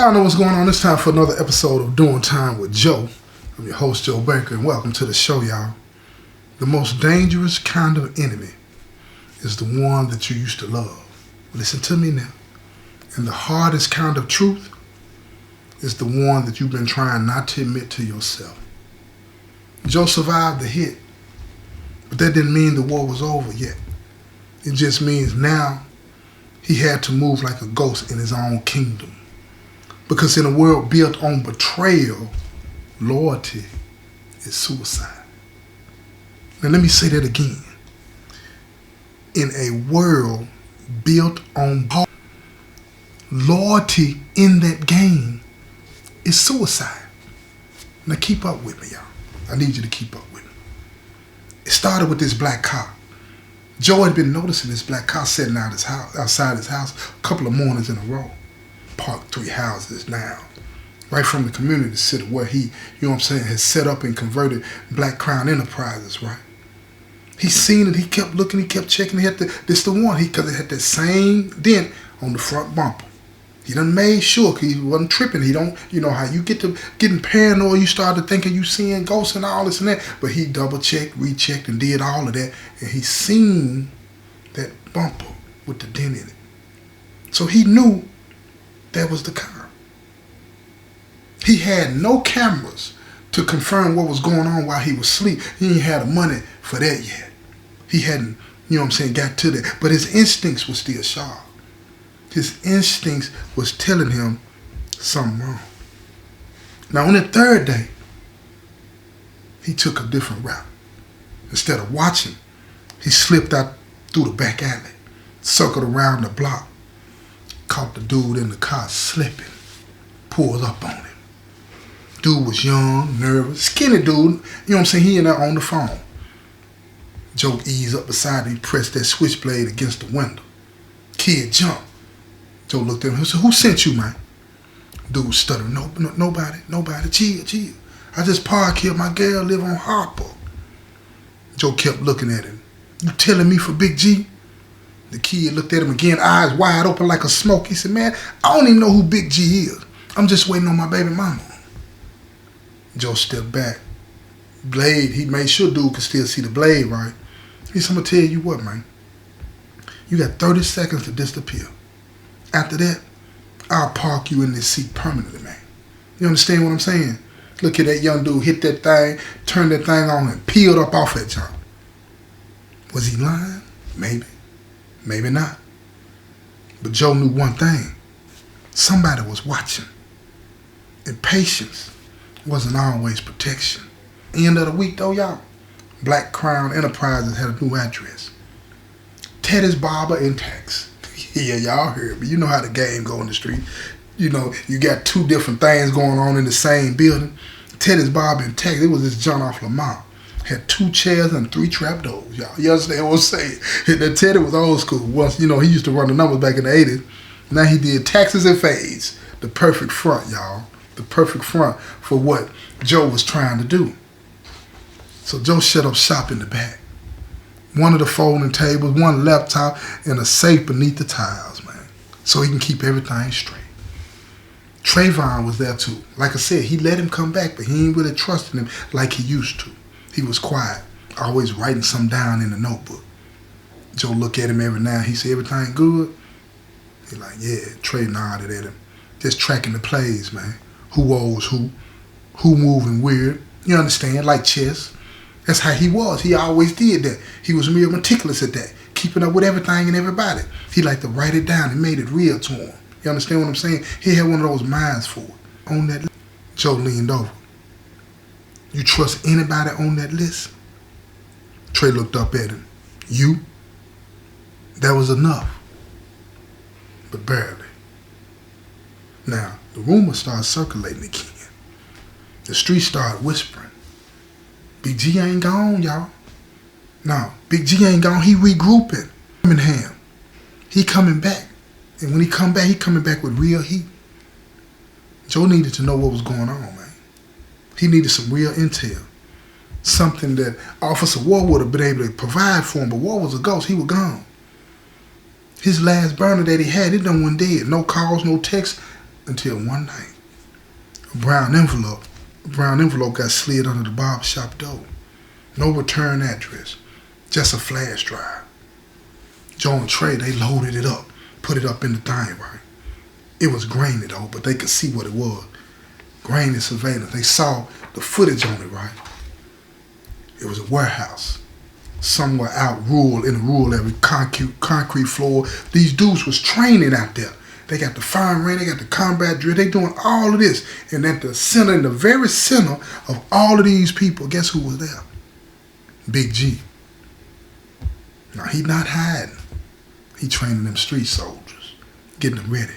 Y'all know what's going on. It's time for another episode of Doing Time with Joe. I'm your host, Joe Baker, and welcome to the show, y'all. The most dangerous kind of enemy is the one that you used to love. Listen to me now. And the hardest kind of truth is the one that you've been trying not to admit to yourself. Joe survived the hit, but that didn't mean the war was over yet. It just means now he had to move like a ghost in his own kingdom. Because in a world built on betrayal, loyalty is suicide. Now let me say that again. In a world built on loyalty in that game is suicide. Now keep up with me, y'all. I need you to keep up with me. It started with this black car. Joe had been noticing this black car sitting outside his house a couple of mornings in a row. Parked 3 houses down, right from the community center where he, has set up and converted Black Crown Enterprises, right? He seen it, he kept looking, he kept checking, this the one, because it had that same dent on the front bumper. He done made sure, he wasn't tripping, he don't, how you get to getting paranoid, you started thinking you seeing ghosts and all this and that, but he double checked, rechecked, and did all of that, and he seen that bumper with the dent in it. So he knew that was the car. He had no cameras to confirm what was going on while he was asleep. He ain't had the money for that yet. He hadn't, got to that. But his instincts were still sharp. His instincts was telling him something wrong. Now on the third day, he took a different route. Instead of watching, he slipped out through the back alley, circled around the block, caught the dude in the car slipping, pulled up on him. Dude was young, nervous, skinny dude, he in there on the phone. Joe eased up beside him, pressed that switchblade against the window. Kid jumped. Joe looked at him and said, "Who sent you, man?" Dude stuttered, nobody, chill. I just parked here, my girl live on Harper. Joe kept looking at him. "You telling me for Big G?" The kid looked at him again, eyes wide open like a smoke. He said, "Man, I don't even know who Big G is. I'm just waiting on my baby mama." Joe stepped back. Blade, he made sure dude could still see the blade, right? He said, "I'm going to tell you what, man. You got 30 seconds to disappear. After that, I'll park you in this seat permanently, man. You understand what I'm saying? Look at that young dude hit that thing, turned that thing on, and peeled up off that jump." Was he lying? Maybe. Maybe not. But Joe knew one thing. Somebody was watching. And patience wasn't always protection. End of the week though, y'all, Black Crown Enterprises had a new address. Teddy's Barber and Tax. Yeah, y'all heard me. You know how the game go in the street. You got 2 different things going on in the same building. Teddy's Barber and Tax, it was this John off Lamar. Had 2 chairs and 3 trapdoors, y'all. You understand what I'm saying? That Teddy was old school. Once, he used to run the numbers back in the 80s. Now he did taxes and fades. The perfect front, y'all. The perfect front for what Joe was trying to do. So Joe set up shop in the back. One of the folding tables, 1 laptop, and a safe beneath the tiles, man. So he can keep everything straight. Trayvon was there too. Like I said, he let him come back, but he ain't really trusted him like he used to. He was quiet, always writing something down in the notebook. Joe looked at him every now and he said, "Everything good?" He like, "Yeah." Trey nodded at him. Just tracking the plays, man. Who owes who moving weird. You understand, like chess. That's how he was. He always did that. He was real meticulous at that, keeping up with everything and everybody. He liked to write it down and made it real to him. You understand what I'm saying? He had one of those minds for it. On that list, Joe leaned over. "You trust anybody on that list?" Trey looked up at him. "You?" That was enough. But barely. Now, the rumors started circulating again. The street started whispering. Big G ain't gone, y'all. No, Big G ain't gone. He regrouping. Birmingham. He coming back. And when he coming back with real heat. Joe needed to know what was going on, man. He needed some real intel. Something that Officer Ward would have been able to provide for him, but Ward was a ghost. He was gone. His last burner that he had, it done went dead. No calls, no texts, until one night, a brown envelope got slid under the barbershop door. No return address, just a flash drive. Joe and Trey, they loaded it up, put it up in the thing, right? It was grainy though, but they could see what it was. Grainy surveillance. They saw the footage on it, right? It was a warehouse. Somewhere out in a rural area, concrete floor. These dudes was training out there. They got the firing range, they got the combat drill, they doing all of this. And at the center, in the very center of all of these people, guess who was there? Big G. Now, he not hiding. He training them street soldiers, getting them ready.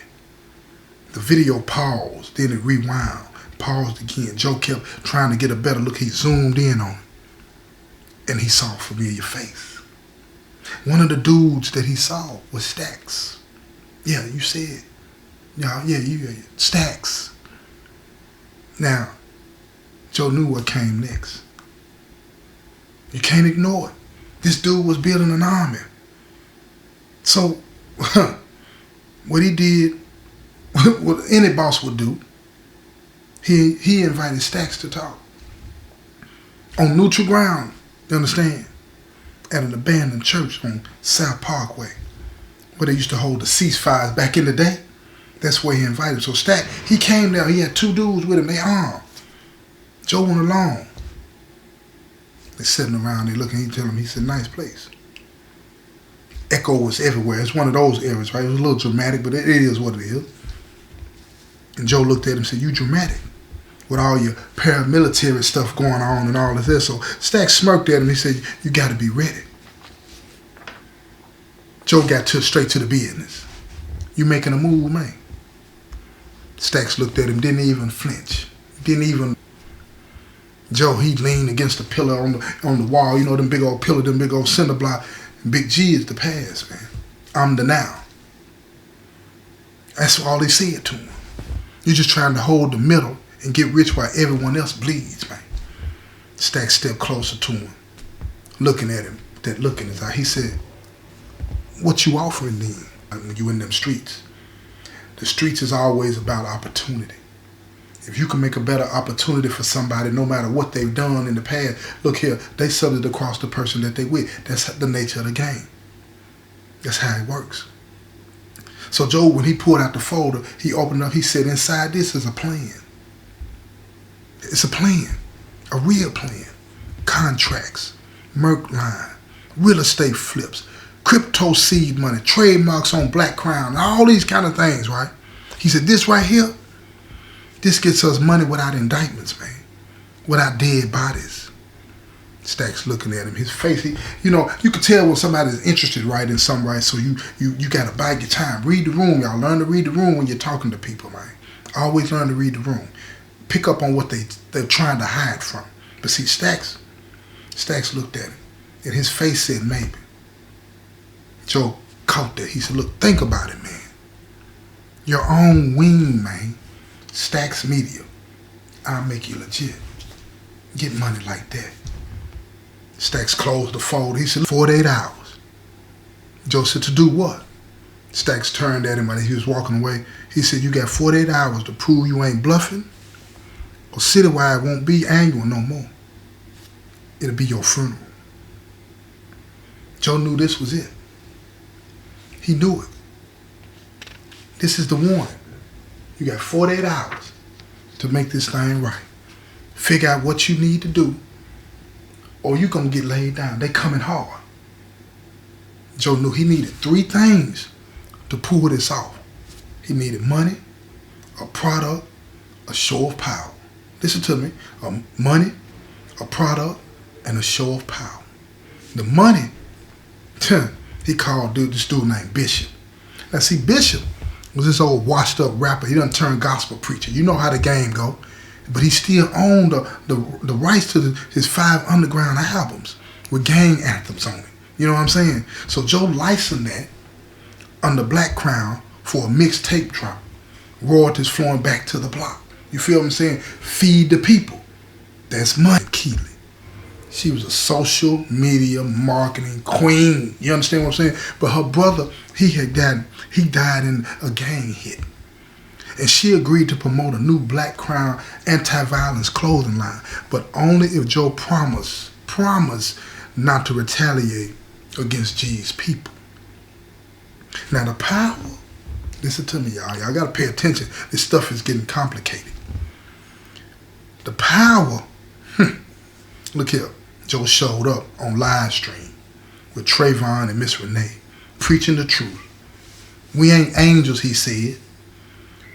The video paused, then it rewound, paused again. Joe kept trying to get a better look. He zoomed in on him, and he saw a familiar face. One of the dudes that he saw was Stacks. Yeah, you said. Yeah, Stacks. Now, Joe knew what came next. You can't ignore it. This dude was building an army. So, what he did, what any boss would do, he invited Stacks to talk. On neutral ground, you understand? At an abandoned church on South Parkway, where they used to hold the ceasefires back in the day. That's where he invited him. So Stack, he came there, he had two dudes with him, they armed. Joe went along. They sitting around, they looking, he tell him, he said, nice place. Echo was everywhere. It's one of those areas, right? It was a little dramatic, but it is what it is. And Joe looked at him and said, you dramatic with all your paramilitary stuff going on and all of this. So Stack smirked at him. He said, you got to be ready. Joe got straight to the business. You making a move, man? Stacks looked at him, didn't even flinch. Joe, he leaned against the pillar on the wall. You know, them big old pillar, them big old cinder block. Big G is the past, man. I'm the now. That's all they said to him. You're just trying to hold the middle and get rich while everyone else bleeds, man. Stack stepped closer to him, looking at him, that look in his eye. He said, what you offering then when you in them streets? The streets is always about opportunity. If you can make a better opportunity for somebody, no matter what they've done in the past, look here, they sub it across the person that they with. That's the nature of the game. That's how it works. So Joe, when he pulled out the folder, he opened it up, he said, inside this is a plan. It's a plan, a real plan. Contracts, Merc line, real estate flips, crypto seed money, trademarks on Black Crown, all these kind of things, right? He said, this right here, this gets us money without indictments, man. Without dead bodies. Stacks looking at him. His face, you can tell when somebody's interested, right, in something, right? So you got to bide your time. Read the room, y'all. Learn to read the room when you're talking to people, man. Always learn to read the room. Pick up on what they're trying to hide from. But see, Stacks looked at him, and his face said maybe. Joe caught that. He said, look, think about it, man. Your own wing, man. Stacks Media. I'll make you legit. Get money like that. Stacks closed the fold. He said, 48 hours. Joe said, to do what? Stacks turned at him as he was walking away. He said, you got 48 hours to prove you ain't bluffing, or Citywide won't be annual no more. It'll be your funeral. Joe knew this was it. He knew it. This is the warning. You got 48 hours to make this thing right. Figure out what you need to do, or you're going to get laid down. They coming hard. Joe knew he needed 3 things to pull this off. He needed money, a product, a show of power. Listen to me. Money, a product, and a show of power. The money, he called this dude named Bishop. Now see, Bishop was this old washed up rapper. He done turned gospel preacher. You know how the game go. But he still owned the rights to his 5 underground albums with gang anthems on it. You know what I'm saying? So Joe licensed that under Black Crown for a mixtape drop. Royalties flowing back to the block. You feel what I'm saying? Feed the people. That's money, Keely. She was a social media marketing queen. You understand what I'm saying? But her brother, he died in a gang hit. and she agreed to promote a new Black Crown anti-violence clothing line, but only if Joe promised not to retaliate against G's people. Now the power, listen to me, y'all. Y'all got to pay attention. This stuff is getting complicated. The power, look here. Joe showed up on live stream with Trayvon and Miss Renee, preaching the truth. We ain't angels, he said,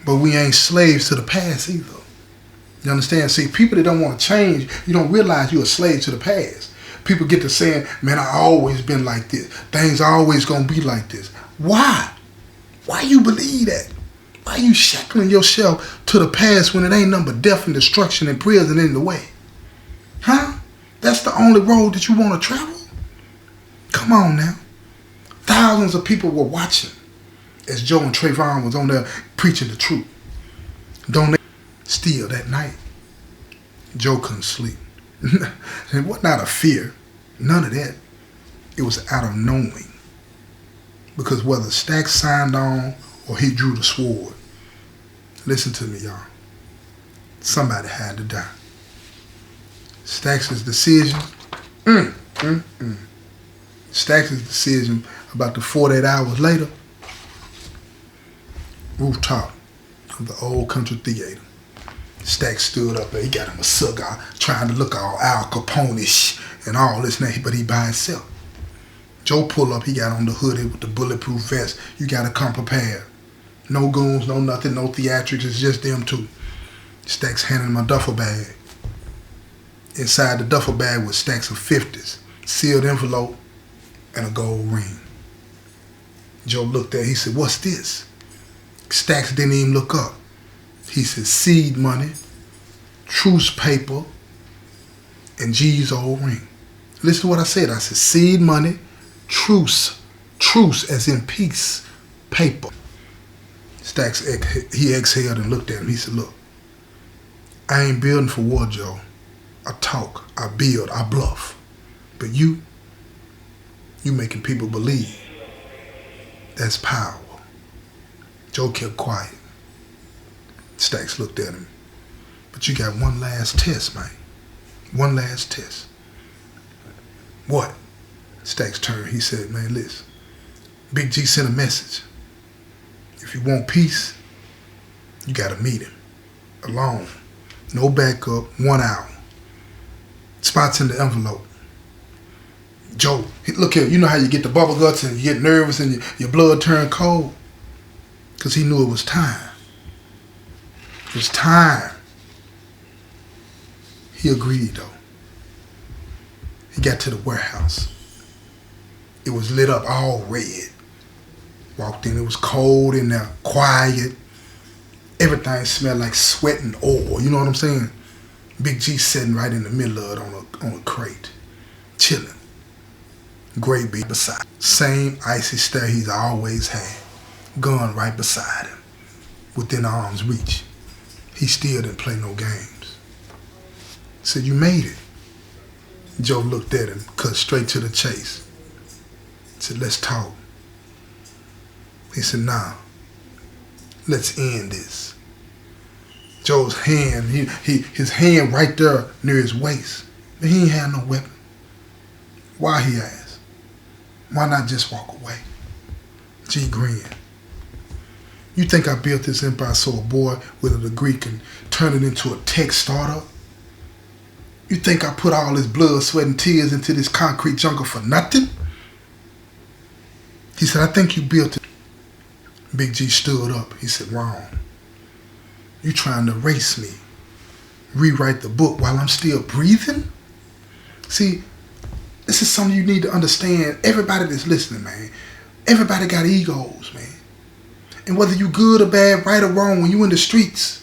but we ain't slaves to the past either. You understand? See, people that don't want to change, you don't realize you're a slave to the past. People get to saying, man, I always been like this. Things are always going to be like this. Why? Why you believe that? Why you shackling yourself to the past when it ain't nothing but death and destruction and prison in the way? Huh? That's the only road that you want to travel? Come on now. Thousands of people were watching as Joe and Trayvon was on there preaching the truth. Still that night, Joe couldn't sleep. It was not a fear. None of that. It was out of knowing. Because whether Stacks signed on or he drew the sword, listen to me, y'all. Somebody had to die. Stacks' decision, Stacks' decision about the 48 hours later, rooftop of the old country theater. Stacks stood up there. He got him a cigar, trying to look all Al Capone-ish and all this, but he by himself. Joe pull up. He got on the hoodie with the bulletproof vest. You got to come prepared. No goons, no nothing, no theatrics. It's just them two. Stacks handed him a duffel bag. Inside the duffel bag was stacks of 50s, sealed envelope, and a gold ring. Joe looked at it. He said, "What's this?" Stacks didn't even look up. He said, "Seed money, truce paper, and G's old ring." Listen to what I said. I said, seed money, truce as in peace, paper. Stacks, he exhaled and looked at him. He said, "Look, I ain't building for war, Joe. I talk, I build, I bluff. But you making people believe. That's power." Joe kept quiet. Stacks looked at him. "But you got one last test, man. One last test." "What?" Stacks turned. He said, "Man, listen. Big G sent a message. If you want peace, you got to meet him. Alone. No backup. 1 hour. Spots in the envelope." Joe, look here. You know how you get the bubble guts and you get nervous and your blood turn cold? Because he knew it was time. It was time. He agreed, though. He got to the warehouse. It was lit up all red. Walked in, it was cold in there, quiet. Everything smelled like sweat and oil, you know what I'm saying? Big G sitting right in the middle of it on a crate, chilling. Gray B beside him. Same icy stare he's always had. Gun right beside him, within arm's reach. He still didn't play no games. Said, "You made it." Joe looked at him, cut straight to the chase. Said, "Let's talk." He said, "Nah, let's end this." Joe's hand, his hand right there near his waist. But he ain't had no weapon. Why, he asked. Why not just walk away? G grinned. "You think I built this empire so a boy with a degree can turn it into a tech startup? You think I put all this blood, sweat, and tears into this concrete jungle for nothing?" He said, "I think you built it." Big G stood up. He said, "Wrong. You trying to erase me, rewrite the book while I'm still breathing?" See, this is something you need to understand. Everybody that's listening, man, everybody got egos, man. And whether you good or bad, right or wrong, when you in the streets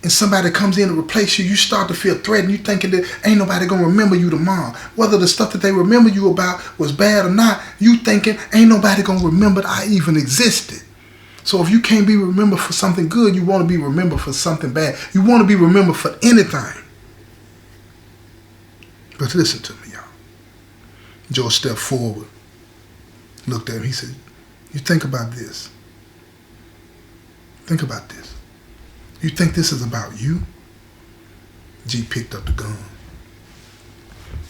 and somebody comes in to replace you, you start to feel threatened. You thinking that ain't nobody gonna remember you tomorrow. Whether the stuff that they remember you about was bad or not, you thinking ain't nobody gonna remember that I even existed. So if you can't be remembered for something good, you want to be remembered for something bad. You want to be remembered for anything. But listen to me, y'all. Joe stepped forward, looked at him. He said, "You think about this. Think about this. You think this is about you? G picked up the gun.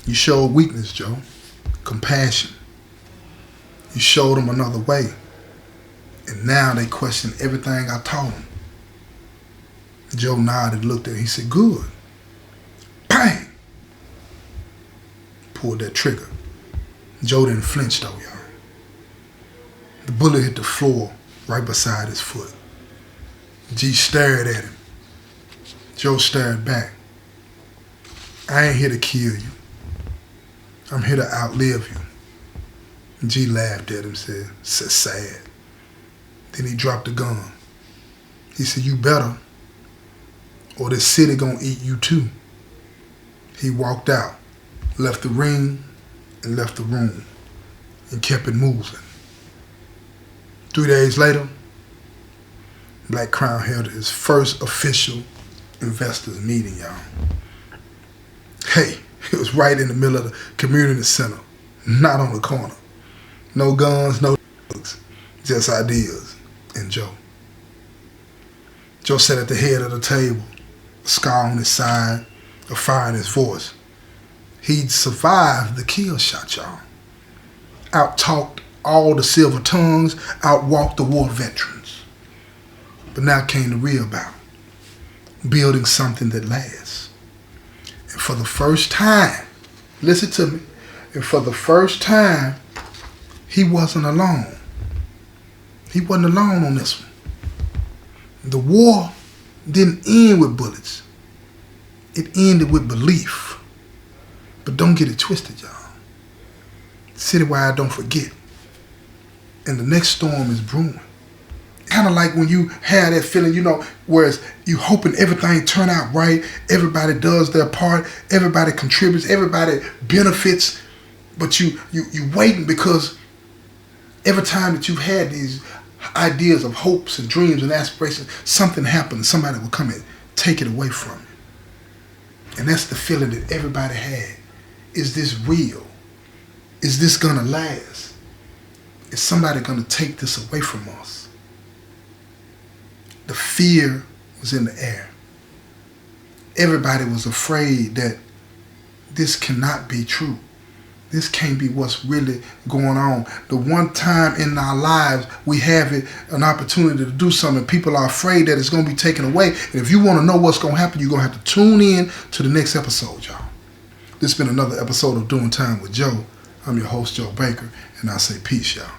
You showed weakness, Joe. Compassion. You showed them another way. And now they question everything I taught them. Joe nodded, looked at it. He said, good. Bang! Pulled that trigger. Joe didn't flinch though, y'all. The bullet hit the floor right beside his foot. G stared at him. Joe stared back. I ain't here to kill you. I'm here to outlive you. G laughed at him, said sad. Then he dropped the gun. He said, you better, or this city gonna eat you too. He walked out, left the ring, and left the room, and kept it moving. 3 days later, Black Crown held his first official investors meeting, y'all. Hey, it was right in the middle of the community center, not on the corner. No guns, no drugs, just ideas and Joe. Joe sat at the head of the table, a scar on his side, a fire in his voice. He'd survived the kill shot, y'all. Out-talked all the silver tongues, out-walked the war veterans. But now came the real battle, building something that lasts. And for the first time, listen to me, and for the first time, he wasn't alone. He wasn't alone on this one. The war didn't end with bullets. It ended with belief. But don't get it twisted, y'all. Citywide, don't forget. And the next storm is brewing. Kind of like when you have that feeling, you know, whereas you hoping everything turn out right, everybody does their part, everybody contributes, everybody benefits, but you waiting because every time that you've had these ideas of hopes and dreams and aspirations, something happens, somebody will come and take it away from you. And that's the feeling that everybody had. Is this real? Is this gonna last? Is somebody gonna take this away from us? The fear was in the air. Everybody was afraid that this cannot be true. This can't be what's really going on. The one time in our lives we have an opportunity to do something, people are afraid that it's going to be taken away. And if you want to know what's going to happen, you're going to have to tune in to the next episode, y'all. This has been another episode of Doing Time with Joe. I'm your host, Joe Baker, and I say peace, y'all.